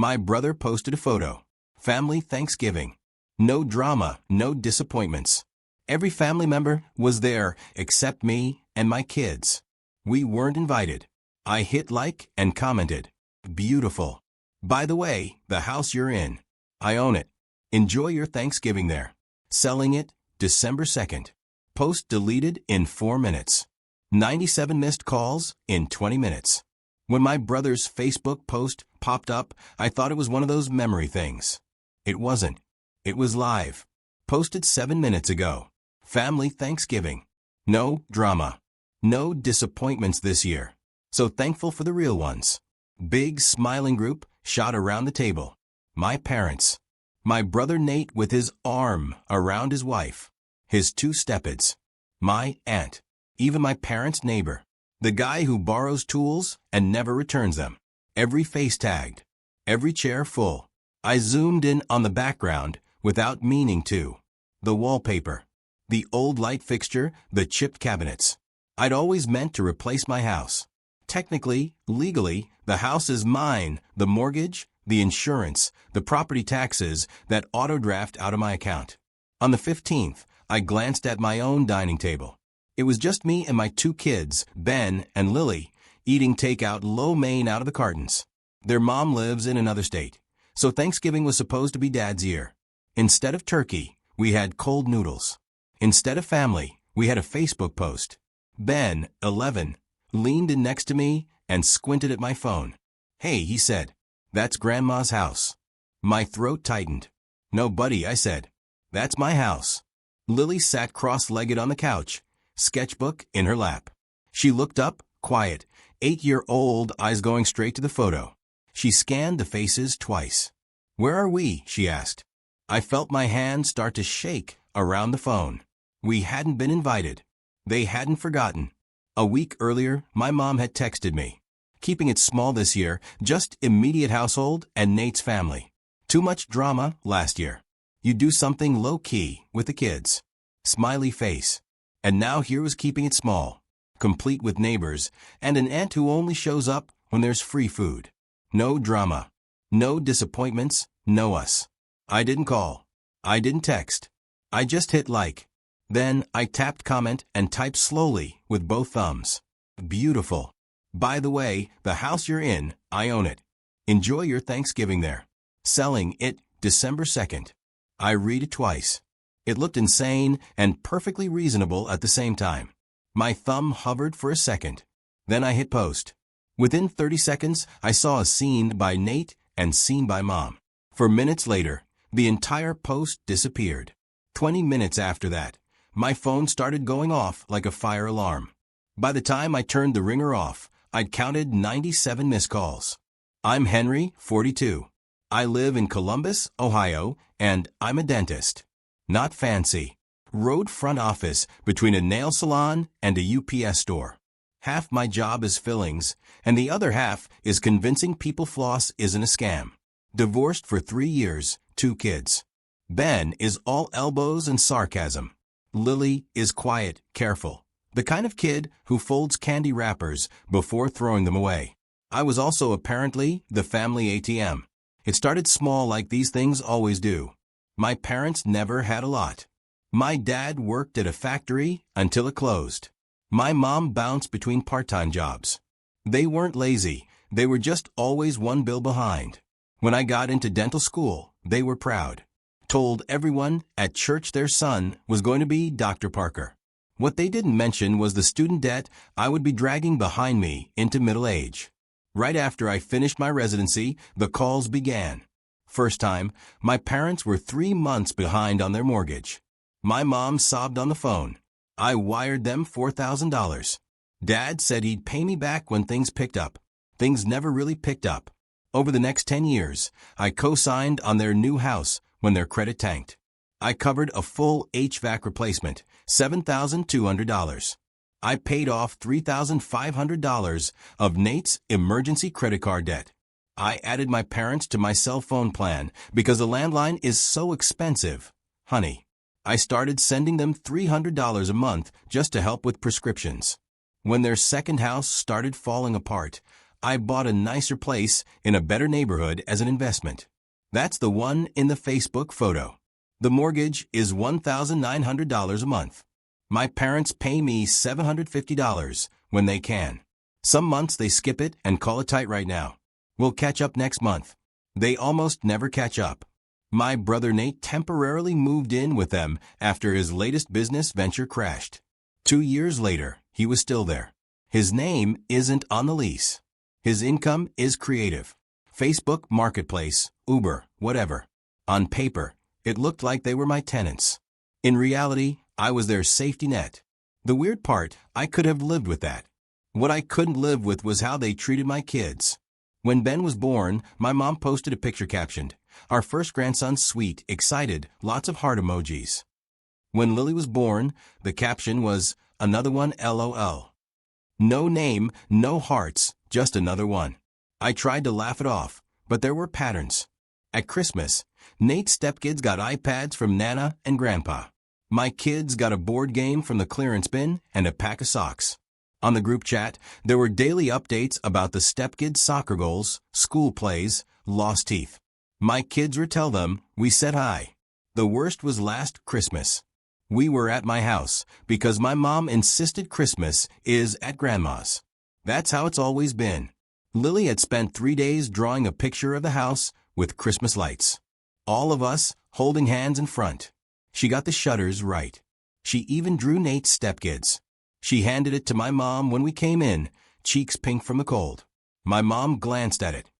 My brother posted a photo. Family Thanksgiving. No drama, no disappointments. Every family member was there except me and my kids. We weren't invited. I hit like and commented. Beautiful. By the way, the house you're in. I own it. Enjoy your Thanksgiving there. Selling it, December 2nd. Post deleted in 4 minutes. 97 missed calls in 20 minutes. When my brother's Facebook post popped up, I thought it was one of those memory things. It wasn't. It was live. Posted 7 minutes ago. Family Thanksgiving. No drama. No disappointments this year. So thankful for the real ones. Big smiling group shot around the table. My parents. My brother Nate with his arm around his wife. His 2 stepkids. My aunt. Even my parents' neighbor. The guy who borrows tools and never returns them. Every face tagged. Every chair full. I zoomed in on the background without meaning to. The wallpaper. The old light fixture, the chipped cabinets. I'd always meant to replace my house. Technically, legally, the house is mine, the mortgage, the insurance, the property taxes that auto-draft out of my account. On the 15th, I glanced at my own dining table. It was just me and my 2 kids, Ben and Lily, eating takeout lo mein out of the cartons. Their mom lives in another state, so Thanksgiving was supposed to be Dad's year. Instead of turkey, we had cold noodles. Instead of family, we had a Facebook post. Ben, 11, leaned in next to me and squinted at my phone. Hey, he said, that's Grandma's house. My throat tightened. No, buddy, I said. That's my house. Lily sat cross-legged on the couch, sketchbook in her lap. She looked up, quiet, 8-year-old eyes going straight to the photo. She scanned the faces twice. Where are we? She asked. I felt my hand start to shake around the phone. We hadn't been invited. They hadn't forgotten. A week earlier, my mom had texted me. Keeping it small this year, just immediate household and Nate's family. Too much drama last year. You do something low-key with the kids. Smiley face. And now here was keeping it small, complete with neighbors, and an aunt who only shows up when there's free food. No drama. No disappointments, no us. I didn't call. I didn't text. I just hit like. Then I tapped comment and typed slowly with both thumbs. Beautiful. By the way, the house you're in, I own it. Enjoy your Thanksgiving there. Selling it, December 2nd. I read it twice. It looked insane and perfectly reasonable at the same time. My thumb hovered for a second. Then I hit post. Within 30 seconds, I saw a scene by Nate and scene by Mom. For minutes later, the entire post disappeared. 20 minutes after that, my phone started going off like a fire alarm. By the time I turned the ringer off, I'd counted 97 missed calls. I'm Henry, 42. I live in Columbus, Ohio, and I'm a dentist. Not fancy. Road front office between a nail salon and a UPS store. Half my job is fillings, and the other half is convincing people floss isn't a scam. Divorced for 3 years, 2 kids. Ben is all elbows and sarcasm. Lily is quiet, careful. The kind of kid who folds candy wrappers before throwing them away. I was also apparently the family ATM. It started small like these things always do. My parents never had a lot. My dad worked at a factory until it closed. My mom bounced between part-time jobs. They weren't lazy, they were just always one bill behind. When I got into dental school, they were proud. Told everyone at church their son was going to be Dr. Parker. What they didn't mention was the student debt I would be dragging behind me into middle age. Right after I finished my residency, the calls began. First time, my parents were 3 months behind on their mortgage. My mom sobbed on the phone. I wired them $4,000. Dad said he'd pay me back when things picked up. Things never really picked up. Over the next 10 years, I co-signed on their new house when their credit tanked. I covered a full HVAC replacement, $7,200. I paid off $3,500 of Nate's emergency credit card debt. I added my parents to my cell phone plan because the landline is so expensive. Honey, I started sending them $300 a month just to help with prescriptions. When their second house started falling apart, I bought a nicer place in a better neighborhood as an investment. That's the one in the Facebook photo. The mortgage is $1,900 a month. My parents pay me $750 when they can. Some months they skip it and call it tight right now. We'll catch up next month. They almost never catch up. My brother Nate temporarily moved in with them after his latest business venture crashed. 2 years later, he was still there. His name isn't on the lease. His income is creative. Facebook Marketplace, Uber, whatever. On paper, it looked like they were my tenants. In reality, I was their safety net. The weird part, I could have lived with that. What I couldn't live with was how they treated my kids. When Ben was born, my mom posted a picture captioned, "Our first grandson's sweet, excited, lots of heart emojis." When Lily was born, the caption was, "Another one LOL." No name, no hearts, just another one. I tried to laugh it off, but there were patterns. At Christmas, Nate's stepkids got iPads from Nana and Grandpa. My kids got a board game from the clearance bin and a pack of socks. On the group chat, there were daily updates about the stepkids' soccer goals, school plays, lost teeth. My kids would tell them, "We said hi." The worst was last Christmas. We were at my house because my mom insisted Christmas is at Grandma's. That's how it's always been. Lily had spent 3 days drawing a picture of the house with Christmas lights. All of us holding hands in front. She got the shutters right. She even drew Nate's stepkids. She handed it to my mom when we came in, cheeks pink from the cold. My mom glanced at it.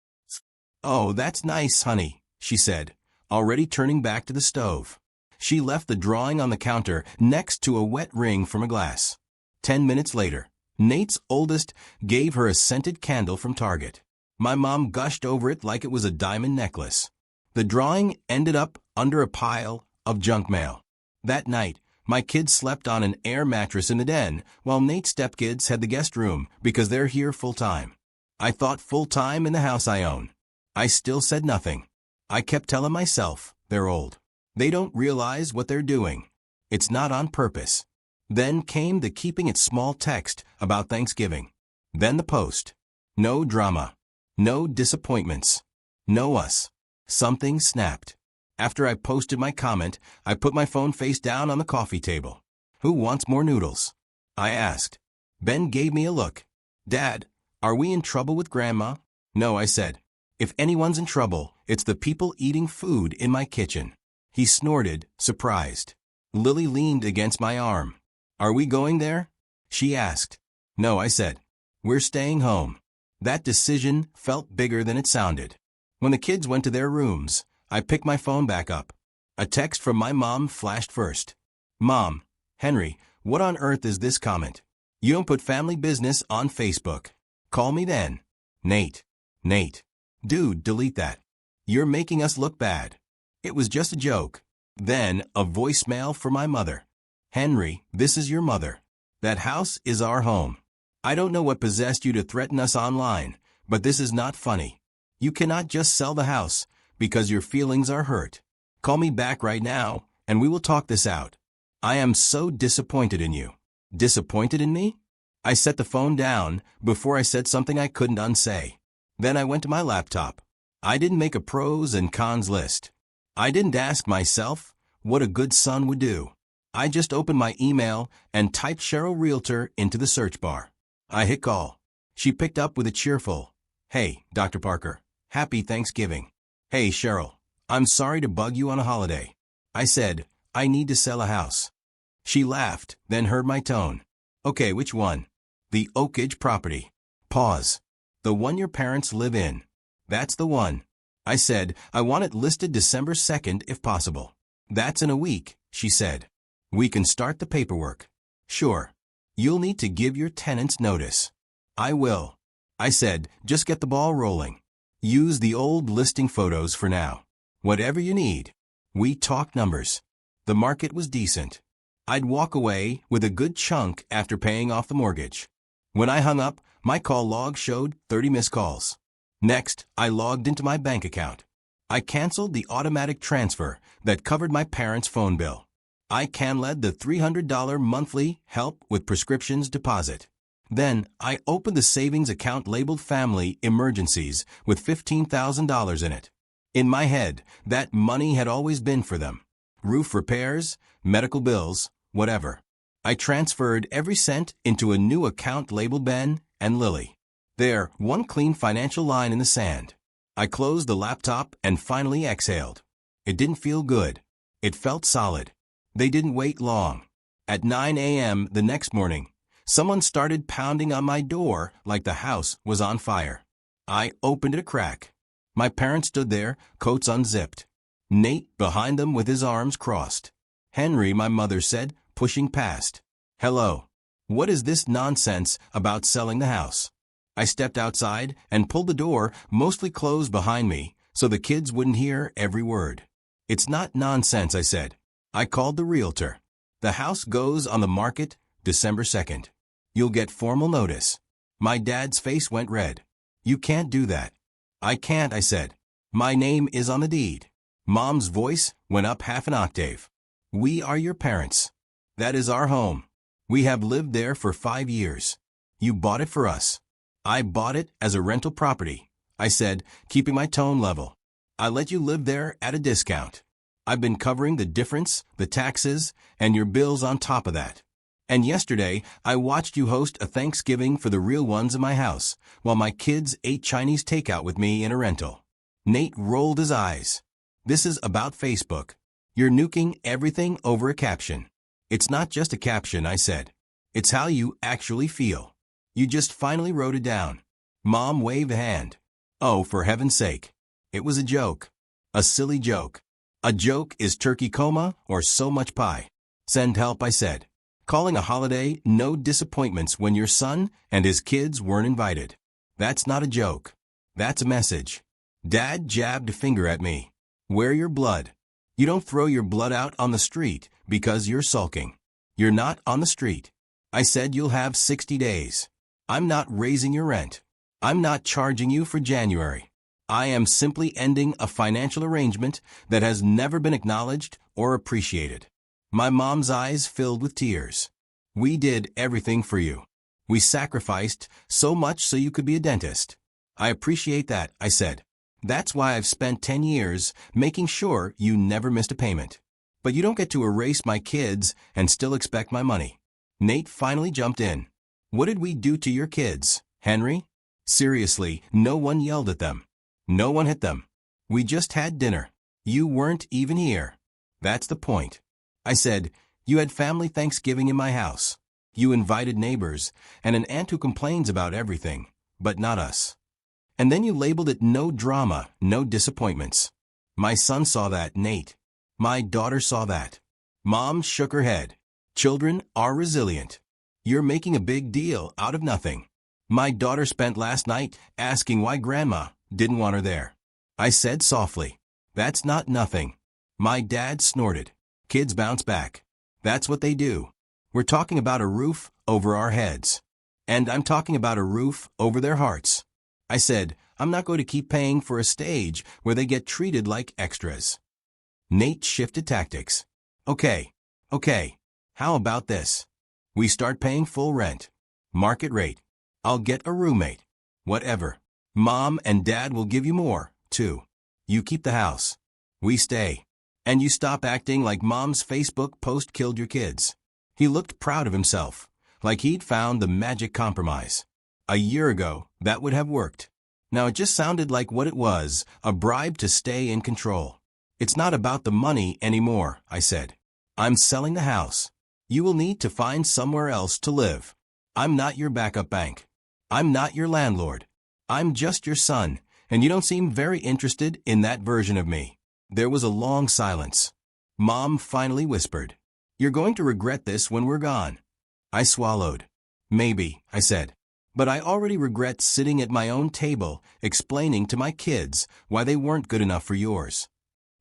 "Oh, that's nice, honey," she said, already turning back to the stove. She left the drawing on the counter next to a wet ring from a glass. 10 minutes later, Nate's oldest gave her a scented candle from Target. My mom gushed over it like it was a diamond necklace. The drawing ended up under a pile of junk mail. That night, my kids slept on an air mattress in the den, while Nate's stepkids had the guest room because they're here full-time. I thought full-time in the house I own. I still said nothing. I kept telling myself, they're old. They don't realize what they're doing. It's not on purpose. Then came the keeping it small text about Thanksgiving. Then the post. No drama. No disappointments. No us. Something snapped. After I posted my comment, I put my phone face down on the coffee table. "Who wants more noodles?" I asked. Ben gave me a look. "Dad, are we in trouble with Grandma?" "No," I said. "If anyone's in trouble, it's the people eating food in my kitchen." He snorted, surprised. Lily leaned against my arm. "Are we going there?" she asked. "No," I said. "We're staying home." That decision felt bigger than it sounded. When the kids went to their rooms, I picked my phone back up. A text from my mom flashed first. "Mom, Henry, what on earth is this comment? You don't put family business on Facebook. Call me then. Nate. Dude, delete that. You're making us look bad. It was just a joke." Then a voicemail for my mother. "Henry, this is your mother. That house is our home. I don't know what possessed you to threaten us online, but this is not funny. You cannot just sell the house because your feelings are hurt. Call me back right now, and we will talk this out. I am so disappointed in you." Disappointed in me? I set the phone down before I said something I couldn't unsay. Then I went to my laptop. I didn't make a pros and cons list. I didn't ask myself what a good son would do. I just opened my email and typed Cheryl Realtor into the search bar. I hit call. She picked up with a cheerful, "Hey, Dr. Parker, happy Thanksgiving." "Hey, Cheryl, I'm sorry to bug you on a holiday." I said, "I need to sell a house." She laughed, then heard my tone. "Okay, which one?" "The Oakage property." Pause. "The one your parents live in." "That's the one." I said, "I want it listed December 2nd if possible." "That's in a week," she said. "We can start the paperwork." "Sure. You'll need to give your tenants notice." "I will." I said, "Just get the ball rolling. Use the old listing photos for now. Whatever you need." We talked numbers. The market was decent. I'd walk away with a good chunk after paying off the mortgage. When I hung up, my call log showed 30 missed calls. Next, I logged into my bank account. I canceled the automatic transfer that covered my parents' phone bill. I canceled the $300 monthly help with prescriptions deposit. Then, I opened the savings account labeled Family Emergencies with $15,000 in it. In my head, that money had always been for them. Roof repairs, medical bills, whatever. I transferred every cent into a new account labeled Ben and Lily. There, one clean financial line in the sand. I closed the laptop and finally exhaled. It didn't feel good. It felt solid. They didn't wait long. At 9 a.m. the next morning, someone started pounding on my door like the house was on fire. I opened it a crack. My parents stood there, coats unzipped. Nate behind them with his arms crossed. Henry, my mother said, pushing past. "Hello. What is this nonsense about selling the house?" I stepped outside and pulled the door mostly closed behind me so the kids wouldn't hear every word. "It's not nonsense," I said. I called the realtor. "The house goes on the market December 2nd. You'll get formal notice." My dad's face went red. "You can't do that." "I can't," I said. "My name is on the deed." Mom's voice went up half an octave. "We are your parents. That is our home. We have lived there for 5 years. You bought it for us." "I bought it as a rental property," I said, keeping my tone level. "I let you live there at a discount. I've been covering the difference, the taxes, and your bills on top of that. And yesterday, I watched you host a Thanksgiving for the real ones in my house, while my kids ate Chinese takeout with me in a rental." Nate rolled his eyes. "This is about Facebook. You're nuking everything over a caption." "It's not just a caption," I said. "It's how you actually feel. You just finally wrote it down." Mom waved a hand. "Oh, for heaven's sake. It was a joke. A silly joke. A joke is turkey coma or so much pie." "Send help," I said. "Calling a holiday no disappointments when your son and his kids weren't invited. That's not a joke. That's a message." Dad jabbed a finger at me. "Wear your blood. You don't throw your blood out on the street because you're sulking. You're not on the street. I said you'll have 60 days. I'm not raising your rent. I'm not charging you for January. I am simply ending a financial arrangement that has never been acknowledged or appreciated." My mom's eyes filled with tears. "We did everything for you. We sacrificed so much so you could be a dentist." "I appreciate that," I said. "That's why I've spent 10 years making sure you never missed a payment. But you don't get to erase my kids and still expect my money." Nate finally jumped in. "What did we do to your kids, Henry? Seriously, no one yelled at them. No one hit them. We just had dinner. You weren't even here. That's the point." I said, "You had family Thanksgiving in my house. You invited neighbors and an aunt who complains about everything, but not us. And then you labeled it no drama, no disappointments. My son saw that, Nate. My daughter saw that." Mom shook her head. "Children are resilient. You're making a big deal out of nothing. My daughter spent last night asking why Grandma didn't want her there." I said softly, "That's not nothing." My dad snorted. "Kids bounce back. That's what they do. We're talking about a roof over our heads. And I'm talking about a roof over their hearts." I said, "I'm not going to keep paying for a stage where they get treated like extras." Nate shifted tactics. Okay. How about this? We start paying full rent. Market rate. I'll get a roommate. Whatever. Mom and Dad will give you more, too. You keep the house. We stay. And you stop acting like Mom's Facebook post killed your kids." He looked proud of himself, like he'd found the magic compromise. A year ago, that would have worked. Now it just sounded like what it was, a bribe to stay in control. "It's not about the money anymore," I said. "I'm selling the house. You will need to find somewhere else to live. I'm not your backup bank. I'm not your landlord. I'm just your son, and you don't seem very interested in that version of me." There was a long silence. Mom finally whispered, "You're going to regret this when we're gone." I swallowed. "Maybe," I said. "But I already regret sitting at my own table explaining to my kids why they weren't good enough for yours."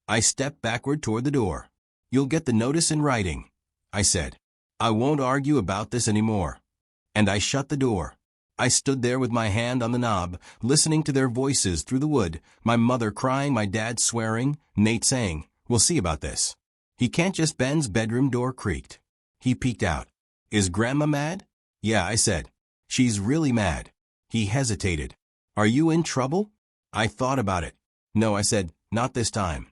I stepped backward toward the door. "You'll get the notice in writing," I said. "I won't argue about this anymore." And I shut the door. I stood there with my hand on the knob, listening to their voices through the wood, my mother crying, my dad swearing, Nate saying, "We'll see about this. He can't just." Ben's bedroom door creaked. He peeked out. "Is Grandma mad?" "Yeah," I said. She's really mad. He hesitated. Are you in trouble? I thought about it. No, I said, not this time.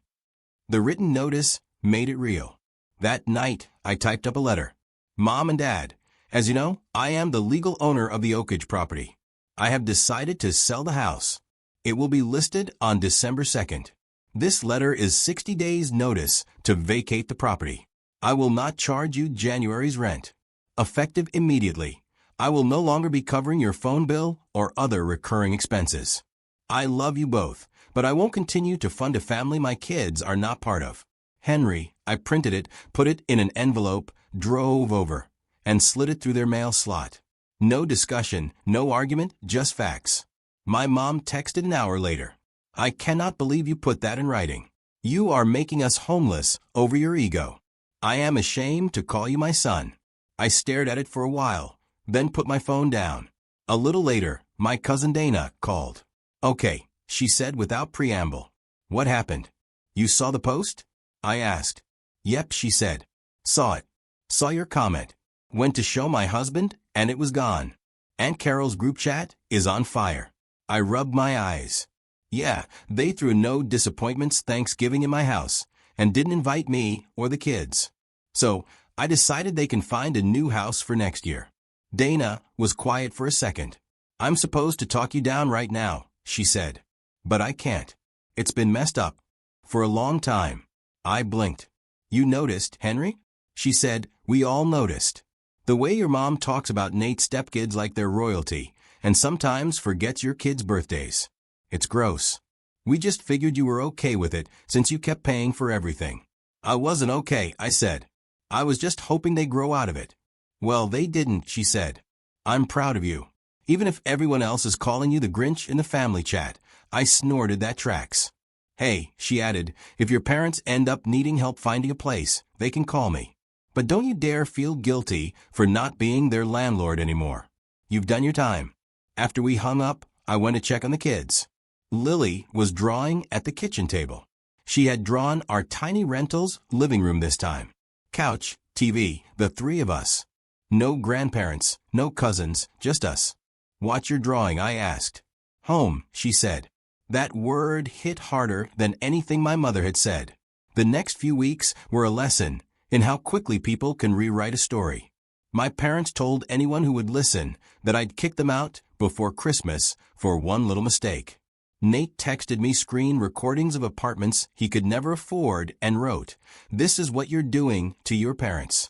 The written notice made it real. That night, I typed up a letter. Mom and Dad, as you know, I am the legal owner of the Oakage property. I have decided to sell the house. It will be listed on December 2nd. This letter is 60 days' notice to vacate the property. I will not charge you January's rent. Effective immediately. I will no longer be covering your phone bill or other recurring expenses. I love you both, but I won't continue to fund a family my kids are not part of. Henry, I printed it, put it in an envelope, drove over, and slid it through their mail slot. No discussion, no argument, just facts. My mom texted an hour later. I cannot believe you put that in writing. You are making us homeless over your ego. I am ashamed to call you my son. I stared at it for a while, then put my phone down. A little later, my cousin Dana called. Okay, she said without preamble. What happened? You saw the post? I asked. Yep, she said. Saw it. Saw your comment. Went to show my husband, and it was gone. Aunt Carol's group chat is on fire. I rubbed my eyes. Yeah, they threw no disappointments Thanksgiving in my house, and didn't invite me or the kids. So, I decided they can find a new house for next year. Dana was quiet for a second. I'm supposed to talk you down right now, she said. But I can't. It's been messed up. For a long time. I blinked. You noticed, Henry? She said, we all noticed. The way your mom talks about Nate's stepkids like they're royalty, and sometimes forgets your kids' birthdays. It's gross. We just figured you were okay with it since you kept paying for everything. I wasn't okay, I said. I was just hoping they grow out of it. Well, they didn't, she said. I'm proud of you. Even if everyone else is calling you the Grinch in the family chat, I snorted that tracks. Hey, she added, if your parents end up needing help finding a place, they can call me. But don't you dare feel guilty for not being their landlord anymore. You've done your time. After we hung up, I went to check on the kids. Lily was drawing at the kitchen table. She had drawn our tiny rental's living room this time. Couch, TV, the three of us. No grandparents, no cousins, just us. What's your drawing? I asked. Home, she said. That word hit harder than anything my mother had said. The next few weeks were a lesson in how quickly people can rewrite a story. My parents told anyone who would listen that I'd kick them out before Christmas for one little mistake. Nate texted me screen recordings of apartments he could never afford and wrote, "This is what you're doing to your parents."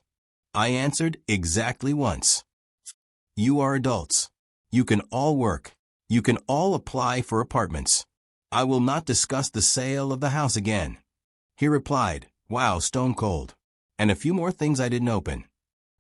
I answered exactly once. You are adults. You can all work. You can all apply for apartments. I will not discuss the sale of the house again. He replied, wow, stone cold. And a few more things I didn't open.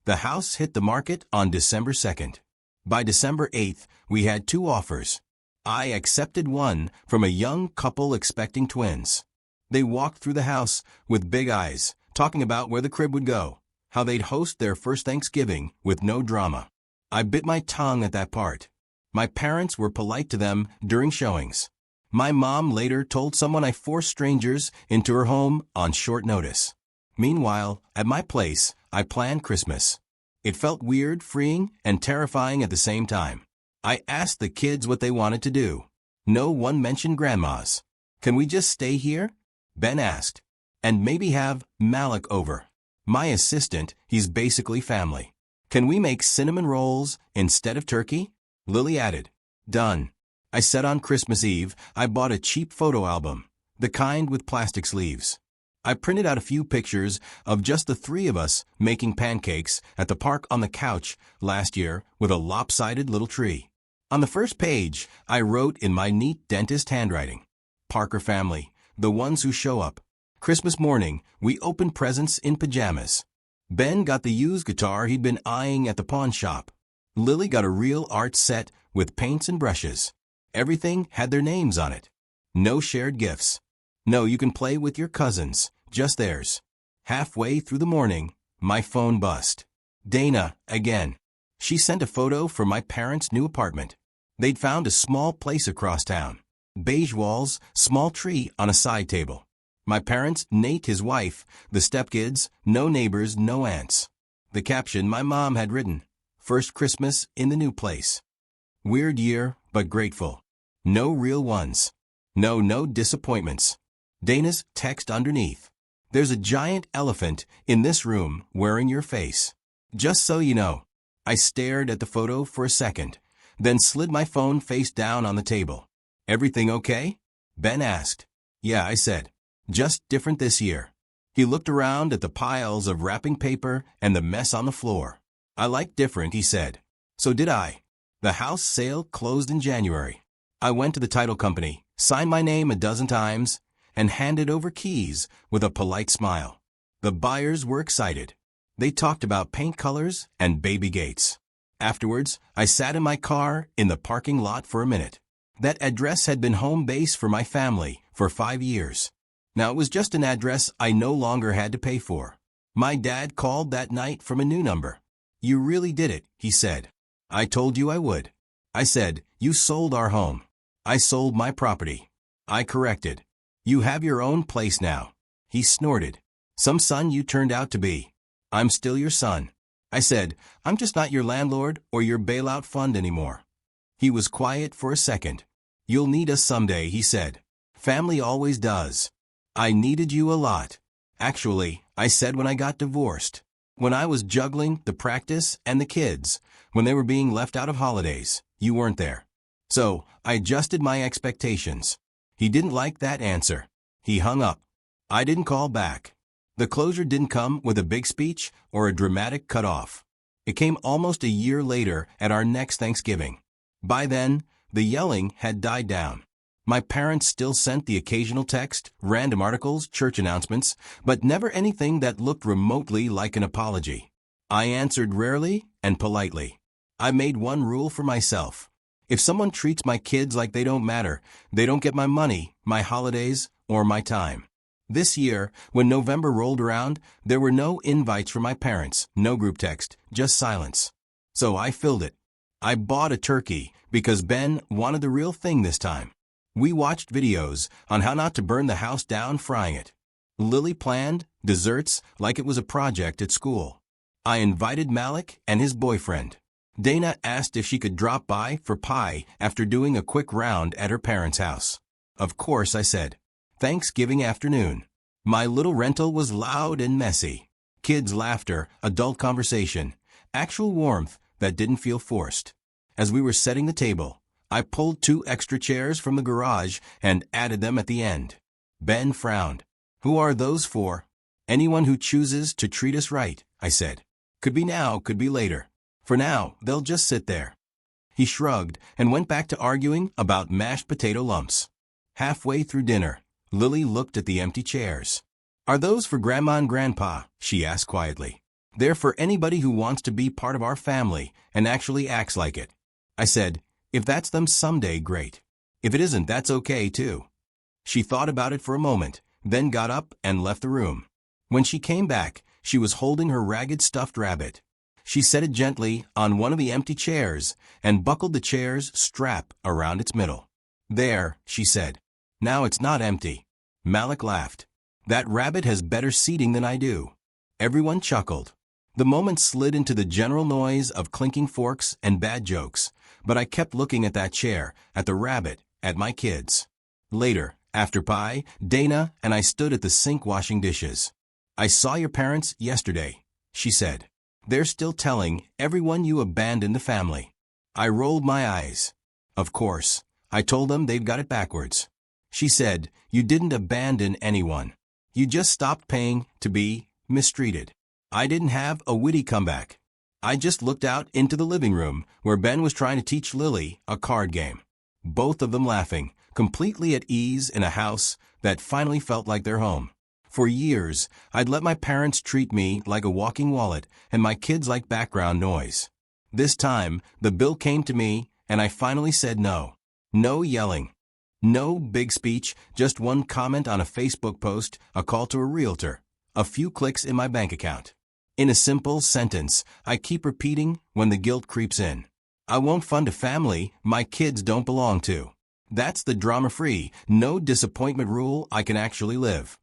The house hit the market on December 2nd. By December 8th, we had 2 offers. I accepted one from a young couple expecting twins. They walked through the house with big eyes, talking about where the crib would go, how they'd host their first Thanksgiving with no drama. I bit my tongue at that part. My parents were polite to them during showings. My mom later told someone I forced strangers into her home on short notice. Meanwhile, at my place, I planned Christmas. It felt weird, freeing, and terrifying at the same time. I asked the kids what they wanted to do. No one mentioned grandmas. Can we just stay here? Ben asked. And maybe have Malik over. My assistant, he's basically family. Can we make cinnamon rolls instead of turkey? Lily added. Done. I said on Christmas Eve, I bought a cheap photo album, the kind with plastic sleeves. I printed out a few pictures of just the 3 of us making pancakes at the park on the couch last year with a lopsided little tree. On the first page, I wrote in my neat dentist handwriting, Parker family, the ones who show up. Christmas morning, we opened presents in pajamas. Ben got the used guitar he'd been eyeing at the pawn shop. Lily got a real art set with paints and brushes. Everything had their names on it. No shared gifts. No, you can play with your cousins, just theirs. Halfway through the morning, my phone buzzed. Dana, again. She sent a photo from my parents' new apartment. They'd found a small place across town. Beige walls, small tree on a side table. My parents, Nate, his wife, the stepkids, no neighbors, no aunts. The caption my mom had written, First Christmas in the new place. Weird year, but grateful. No real ones. No disappointments. Dana's text underneath. There's a giant elephant in this room wearing your face. Just so you know. I stared at the photo for a second, then slid my phone face down on the table. Everything okay? Ben asked. Yeah, I said. Just different this year. He looked around at the piles of wrapping paper and the mess on the floor. I like different, he said. So did I. The house sale closed in January. I went to the title company, signed my name a dozen times, and handed over keys with a polite smile. The buyers were excited. They talked about paint colors and baby gates. Afterwards, I sat in my car in the parking lot for a minute. That address had been home base for my family for 5 years. Now it was just an address I no longer had to pay for. My dad called that night from a new number. You really did it, he said. I told you I would. I said, you sold our home. I sold my property. I corrected. You have your own place now. He snorted. Some son you turned out to be. I'm still your son. I said, I'm just not your landlord or your bailout fund anymore. He was quiet for a second. You'll need us someday, he said. Family always does. I needed you a lot. Actually, I said when I got divorced. When I was juggling the practice and the kids, when they were being left out of holidays, you weren't there. So, I adjusted my expectations. He didn't like that answer. He hung up. I didn't call back. The closure didn't come with a big speech or a dramatic cutoff. It came almost a year later at our next Thanksgiving. By then, the yelling had died down. My parents still sent the occasional text, random articles, church announcements, but never anything that looked remotely like an apology. I answered rarely and politely. I made one rule for myself. If someone treats my kids like they don't matter, they don't get my money, my holidays, or my time. This year, when November rolled around, there were no invites from my parents, no group text, just silence. So I filled it. I bought a turkey because Ben wanted the real thing this time. We watched videos on how not to burn the house down frying it. Lily planned desserts like it was a project at school. I invited Malik and his boyfriend. Dana asked if she could drop by for pie after doing a quick round at her parents' house. Of course, I said. Thanksgiving afternoon. My little rental was loud and messy. Kids' laughter, adult conversation, actual warmth that didn't feel forced. As we were setting the table, I pulled 2 extra chairs from the garage and added them at the end. Ben frowned. Who are those for? Anyone who chooses to treat us right, I said. Could be now, could be later. For now, they'll just sit there. He shrugged and went back to arguing about mashed potato lumps. Halfway through dinner, Lily looked at the empty chairs. Are those for Grandma and Grandpa? She asked quietly. They're for anybody who wants to be part of our family and actually acts like it. I said, if that's them someday, great. If it isn't, that's okay too. She thought about it for a moment, then got up and left the room. When she came back, she was holding her ragged stuffed rabbit. She set it gently on one of the empty chairs and buckled the chair's strap around its middle. There, she said. Now it's not empty. Malik laughed. That rabbit has better seating than I do. Everyone chuckled. The moment slid into the general noise of clinking forks and bad jokes, but I kept looking at that chair, at the rabbit, at my kids. Later, after pie, Dana and I stood at the sink washing dishes. I saw your parents yesterday, she said. They're still telling everyone you abandoned the family. I rolled my eyes. Of course, I told them they've got it backwards. She said, you didn't abandon anyone. You just stopped paying to be mistreated. I didn't have a witty comeback. I just looked out into the living room where Ben was trying to teach Lily a card game. Both of them laughing, completely at ease in a house that finally felt like their home. For years, I'd let my parents treat me like a walking wallet and my kids like background noise. This time, the bill came to me and I finally said no. No yelling. No big speech, just one comment on a Facebook post, a call to a realtor, a few clicks in my bank account. In a simple sentence, I keep repeating when the guilt creeps in. I won't fund a family my kids don't belong to. That's the drama-free, no disappointment rule I can actually live.